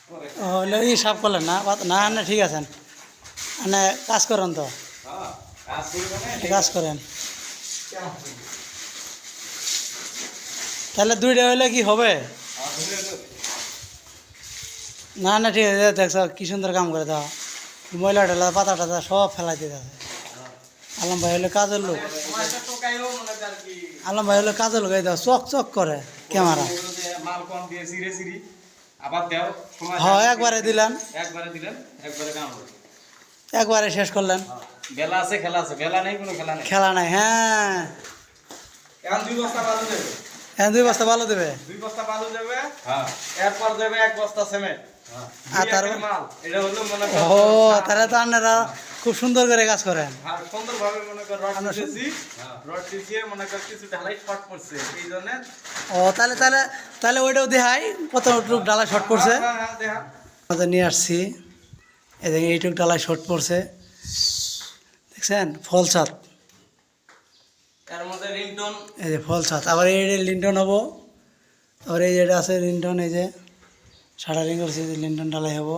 ও হলো ই সাফ করলেন না না না ঠিক আছেন মানে কাজ করেন তো কাজ করেন তাহলে দুইটা হইলে কি হবে না না ঠিক আছে দেখছো কি সুন্দর কাম করে দাও ময়লা টয়লা পাতা টাতা সব ফেলাই দিতে আছে আলম ভাই হলে কাজের লোক আলম ভাই হলে কাজের লোক এই দাও চক চক করে ক্যামেরা হ্যাঁ একবারে দিলেন একবারে শেষ করলেন বেলা আছে খেলা আছে বেলা নেই কোনো খেলা নেই খেলা নাই হ্যাঁ এখন 2 বস্তা বালু দেবে হ্যাঁ 2 বস্তা ভালো দেবে 2 বস্তা বালু দেবে হ্যাঁ এরপর দেবে 1 বস্তা সিমেন্ট আর তার মাল এটা হলো মনে ও তাহলে তো আপনারা খুব সুন্দর করে কাজ করেন আর সুন্দরভাবে মনে কর রড দিয়েছি মনে কর কিছু ঢালাই শর্ট পড়ছে এই জন্য ও তাহলে তাহলে তাহলে ওইটাও দেখাই কতটুক ডালা শর্ট পড়ছে হ্যাঁ হ্যাঁ দেখা আমাদের নিয়ে আসছি এই দেখেন এইটুক ডালায় শর্ট পড়ছে দেখছেন ফল ছাদ এর মধ্যে রিংটোন এই যে ফল ছাদ আবার এই যে লিন্টন হবো আবার এই যেটা আছে লিন্টন এই যে শাটারিং করছে যে লিন্টন ডালাই হবো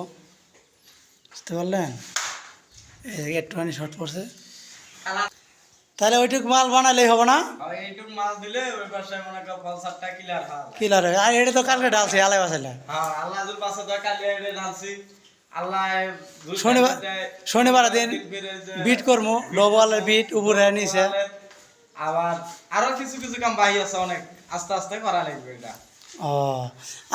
বুঝতে পারলেন এই যে একটুখানি শর্ট পড়ছে তাহলে ওইটুক মাল বানালেই হবে না আর এইটুক মাল দিলে ওই পাশে মনে কর ফল সাতটা ক্লিয়ার হয় কিলার আর এটা তো কালকে ডালছে আলাই বাসাইলে হ্যাঁ আল্লাহ জুল পাশে তো কালি এটা ঢালছি আল্লাহ শনিবার দিন বিট করবো ডবলের বিট উপরে নিচে আবার আরো কিছু কিছু কাম বাকি আছে অনেক আস্তে আস্তে করা লাগবে এটা ও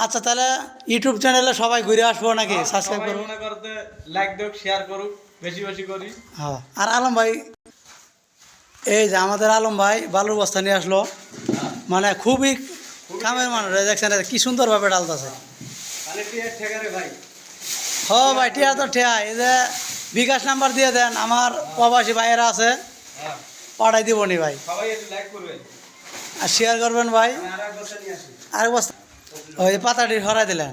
আচ্ছা তাহলে ইউটিউব চ্যানেলে সবাই ঘুরে আসবো নাকি সাবস্ক্রাইব সবাই করবো মনে করতে লাইক দেখ শেয়ার করুক বেশি বেশি করি হ্যাঁ আর আলম ভাই এই যে আমাদের আলম ভাই বালুর বস্তা নিয়ে আসলো মানে খুবই কামের মানুষ দেখছেন কি সুন্দরভাবে ডালতেছে তাহলে কি ঠেকারে ভাই হ ভাই টিয়া তো ঠেয়া এই যে বিকাশ নাম্বার দিয়ে দেন আমার প্রবাসী ভাইয়েরা আছে হ্যাঁ পাঠাই দিব নি ভাই সবাই একটু লাইক করবেন আর শেয়ার করবেন ভাই আমি আরেক বছর নিয়ে আসি আর বস্তা ওই পাতাটি সরাই দিলেন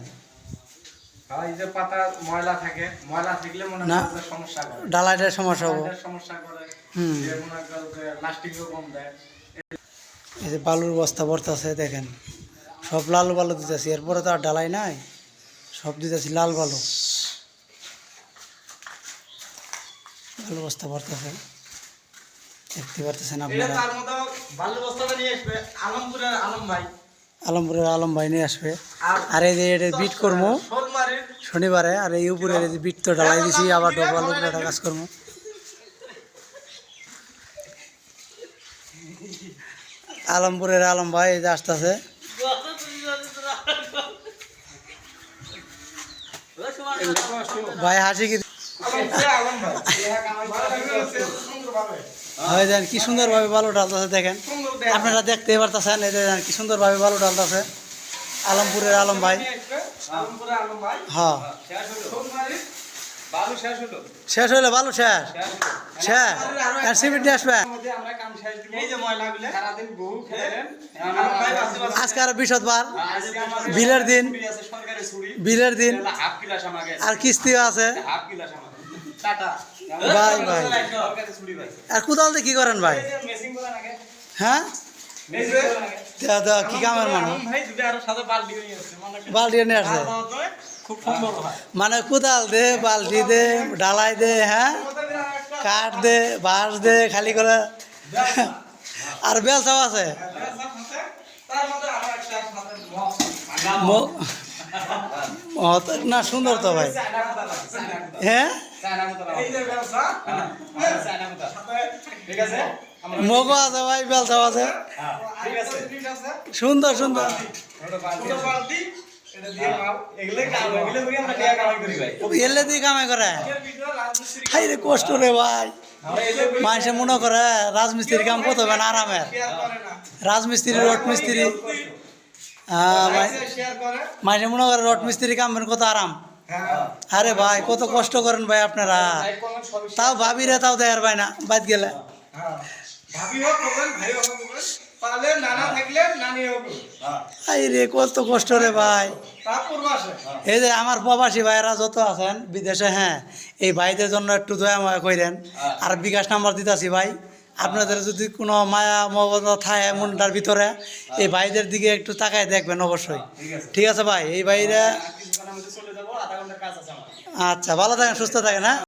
আর এই যে পাতা ময়লা থাকে ময়লা থাকলে মনে না। করতে সমস্যা করে ডালাইটার সমস্যা হবো ডালাইটার সমস্যা করে হুম। যে মনে করতে লাস্টিংও কম দেয় এই যে বালুর বস্তা ভরতেছে দেখেন সব লাল বালু দিতেছি এরপরে তো আর ডালাই নাই সব দিতেছি লাল বালু বালু বস্তা ভরতেছে দেখতে পারতেছেন এটা আপনারা তার মতো বালু বস্তাটা নিয়ে আসবে আলমপুরের আলম ভাই আলমপুরের আলম ভাই নিয়ে আসবে আর আর এই যে এটা বিট করবো শোলমারির শনিবারে আর এই উপরে এই যে বিট তো ডালাই দিছি আবার ডবল উপরে একটা কাজ করবো আলমপুরের আলম ভাই এই যে আসতেছে ভাই হাসি কি আলম ভাই সুন্দরভাবে হয় দেন কি সুন্দরভাবে বালু ডালতেছে দেখেন সুন্দর দেখ আপনারা দেখতে পারতেছেন এই যে দেখেন কি সুন্দরভাবে বালু ডালতেছে আলমপুরের আলম ভাই আলমপুরের আলম ভাই হ্যাঁ শেষ হলো শোলমারির বালু শেষ হলো শেষ হইলে বালু শেষ শেষ হলো শেষ আর সিমেন্ট নিয়ে আসবে মধ্যে আমরা কাম শেষ দিব এই যে ময়লাগুলো সারাদিন বহু খেলেন আলম ভাই বাসে আজকে আর বৃহস্পতিবার আজকে আমাদের বিলের দিন ছুটি আছে সরকারি ছুটি বিলের দিন এটা হাফ কিলাস আমাকে আর কিস্তিও আছে হাফ কিলাস আমাকে টাটা বাই বাই সরকারি ছুটি ভাই আর কোদাল দিয়ে কি করেন ভাই এই যে মেসিং করেন আগে হ্যাঁ মেসিং করেন আগে দেয়া দেয়া কি কামের মানুষ আলম ভাই দুটো আরো সাথে বালতি নিয়ে আসছে মানে বালতি নিয়ে আসছে খুব সুন্দর হয় মানে কোদাল দে বালতি দে ডালাই দে হ্যাঁ কাঠ দে বাঁশ দে খালি করে আর বেলসাও আছে তার মধ্যে আমার একটা সাথে ম- না সুন্দর তো ভাই হ্যাঁ এই যে ব্যবসা ঠিক আছে মগও আছে ভাই বেলসাও আছে ঠিক আছে ঠিক আছে সুন্দর সুন্দর ছোট বালতি এটা দিয়ে মাল এগুলো কাম এগুলো করি আমরা টাকা কামাই করি ভাই এলে দিয়ে কামাই করে এর ভিতরে রাজমিস্ত্রি হাই রে কষ্ট রে ভাই আমরা এই যে মানুষে মনে করে রাজমিস্ত্রির কাম কত হবে না আরামের শেয়ার করে না রাজমিস্ত্রি রড মিস্ত্রি শেয়ার করে মানুষে মনে করে রড মিস্ত্রি কাম কত আরাম হ্যাঁ আরে ভাই কত কষ্ট করেন ভাই আপনারা লাইক কমেন্ট সবই তাও ভাবিরে তাও দেয়ার ভাই না বাদ গেলে হ্যাঁ ভাবি হোক বলেন ভাই হোক বলেন পালে নানা থাকলে নানি হোক হ্যাঁ আই রে কত কষ্ট রে ভাই তারপর মাসে এই যে আমার প্রবাসী ভাইয়েরা যত আছেন বিদেশে হ্যাঁ এই ভাইদের জন্য একটু দয়া ময়া করেন আর বিকাশ নাম্বার দিতেছি ভাই আপনাদের যদি কোনো মায়া মমতা থাকে মনটার ভিতরে এই ভাইদের দিকে একটু তাকায় দেখবেন অবশ্যই। ঠিক আছে ঠিক আছে ভাই, এই ভাইরা কিছুক্ষণের মধ্যে চলে যাবো, আধা ঘন্টার কাজ আছে আমার। আচ্ছা, ভালো থাকেন, সুস্থ থাকেন, হ্যাঁ।